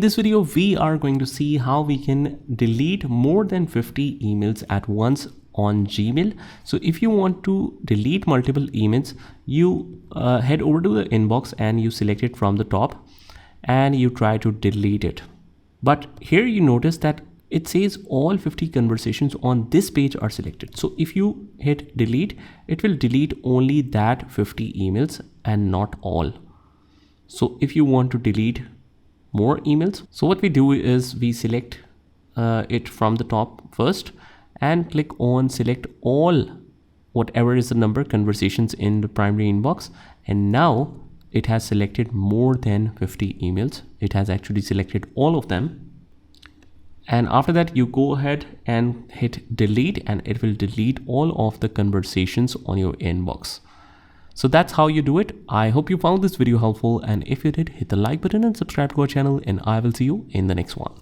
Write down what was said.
In this video, we are going to see how we can delete more than 50 emails at once on Gmail. So if you want to delete multiple emails, you head over to the inbox and you select it from the top and you try to delete it. But here you notice that it says all 50 conversations on this page are selected. So if you hit delete, it will delete only that 50 emails and not all. So if you want to delete more emails, so what we do is we select it from the top first and click on select all, whatever is the number conversations in the primary inbox, and now it has selected more than 50 emails. It has actually selected all of them. And after that, you go ahead and hit delete and it will delete all of the conversations on your inbox. So that's how you do it. I hope you found this video helpful, and if you did, hit the like button and subscribe to our channel, and I will see you in the next one.